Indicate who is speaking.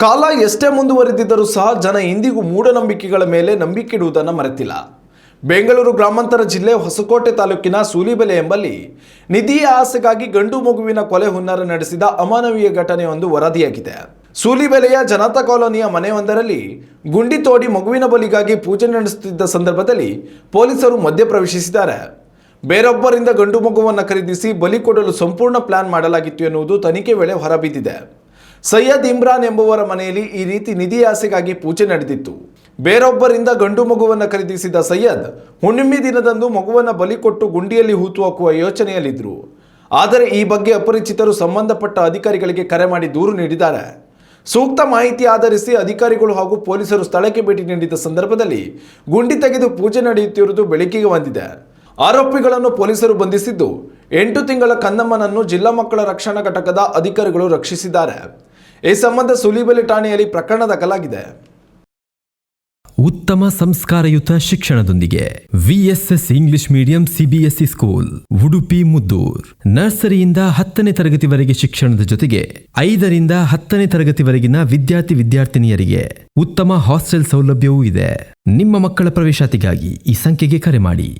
Speaker 1: ಕಾಲ ಎಷ್ಟೇ ಮುಂದುವರೆದಿದ್ದರೂ ಸಹ ಜನ ಇಂದಿಗೂ ಮೂಢನಂಬಿಕೆಗಳ ಮೇಲೆ ನಂಬಿಕೆ ಮರೆತಿಲ್ಲ. ಬೆಂಗಳೂರು ಗ್ರಾಮಾಂತರ ಜಿಲ್ಲೆ ಹೊಸಕೋಟೆ ತಾಲೂಕಿನ ಸೂಲಿಬೆಲೆ ಎಂಬಲ್ಲಿ ನಿಧಿಯ ಆಸೆಗಾಗಿ ಗಂಡು ಮಗುವಿನ ಕೊಲೆ ಹುನ್ನಾರ ನಡೆಸಿದ ಅಮಾನವೀಯ ಘಟನೆಯೊಂದು ವರದಿಯಾಗಿದೆ. ಸೂಲಿಬೆಲೆಯ ಜನತಾ ಕಾಲೋನಿಯ ಮನೆಯೊಂದರಲ್ಲಿ ಗುಂಡಿ ತೋಡಿ ಮಗುವಿನ ಬಲಿಗಾಗಿ ಪೂಜೆ ನಡೆಸುತ್ತಿದ್ದ ಸಂದರ್ಭದಲ್ಲಿ ಪೊಲೀಸರು ಮಧ್ಯಪ್ರವೇಶಿಸಿದ್ದಾರೆ. ಬೇರೊಬ್ಬರಿಂದ ಗಂಡು ಮಗುವನ್ನು ಖರೀದಿಸಿ ಬಲಿ ಕೊಡಲು ಸಂಪೂರ್ಣ ಪ್ಲಾನ್ ಮಾಡಲಾಗಿತ್ತು ಎನ್ನುವುದು ತನಿಖೆ ವೇಳೆ ಹೊರಬಿದ್ದಿದೆ. ಸೈಯದ್ ಇಮ್ರಾನ್ ಎಂಬುವರ ಮನೆಯಲ್ಲಿ ಈ ರೀತಿ ನಿಧಿ ಆಸೆಗಾಗಿ ಪೂಜೆ ನಡೆದಿತ್ತು. ಬೇರೊಬ್ಬರಿಂದ ಗಂಡು ಮಗುವನ್ನು ಖರೀದಿಸಿದ ಸೈಯದ್ ಹುಣ್ಣಿಮೆ ದಿನದಂದು ಮಗುವನ್ನು ಬಲಿ ಕೊಟ್ಟು ಗುಂಡಿಯಲ್ಲಿ ಹೂತು ಹಾಕುವ ಯೋಚನೆಯಲ್ಲಿದ್ದರು. ಆದರೆ ಈ ಬಗ್ಗೆ ಅಪರಿಚಿತರು ಸಂಬಂಧಪಟ್ಟ ಅಧಿಕಾರಿಗಳಿಗೆ ಕರೆ ಮಾಡಿ ದೂರು ನೀಡಿದ್ದಾರೆ. ಸೂಕ್ತ ಮಾಹಿತಿ ಆಧರಿಸಿ ಅಧಿಕಾರಿಗಳು ಹಾಗೂ ಪೊಲೀಸರು ಸ್ಥಳಕ್ಕೆ ಭೇಟಿ ನೀಡಿದ ಸಂದರ್ಭದಲ್ಲಿ ಗುಂಡಿ ತೆಗೆದು ಪೂಜೆ ನಡೆಯುತ್ತಿರುವುದು ಬೆಳಕಿಗೆ ಬಂದಿದೆ. ಆರೋಪಿಗಳನ್ನು ಪೊಲೀಸರು ಬಂಧಿಸಿದ್ದು 8 ತಿಂಗಳ ಕನ್ನಮ್ಮನನ್ನು ಜಿಲ್ಲಾ ಮಕ್ಕಳ ರಕ್ಷಣಾ ಘಟಕದ ಅಧಿಕಾರಿಗಳು ರಕ್ಷಿಸಿದ್ದಾರೆ. ಈ ಸಂಬಂಧ ಸೂಲಿಬೆಲೆ ಠಾಣೆಯಲ್ಲಿ ಪ್ರಕರಣ ದಾಖಲಾಗಿದೆ.
Speaker 2: ಉತ್ತಮ ಸಂಸ್ಕಾರಯುತ ಶಿಕ್ಷಣದೊಂದಿಗೆ VSS English medium CBSE school Udupi Muddur. ನರ್ಸರಿಯಿಂದ 10ನೇ ತರಗತಿವರೆಗೆ ಶಿಕ್ಷಣದ ಜೊತೆಗೆ 5ರಿಂದ 10ನೇ ತರಗತಿವರೆಗಿನ ವಿದ್ಯಾರ್ಥಿನಿಯರಿಗೆ ಉತ್ತಮ ಹಾಸ್ಟೆಲ್ ಸೌಲಭ್ಯವೂ ಇದೆ. ನಿಮ್ಮ ಮಕ್ಕಳ ಪ್ರವೇಶಾತಿಗಾಗಿ ಈ ಸಂಖ್ಯೆಗೆ ಕರೆ ಮಾಡಿ.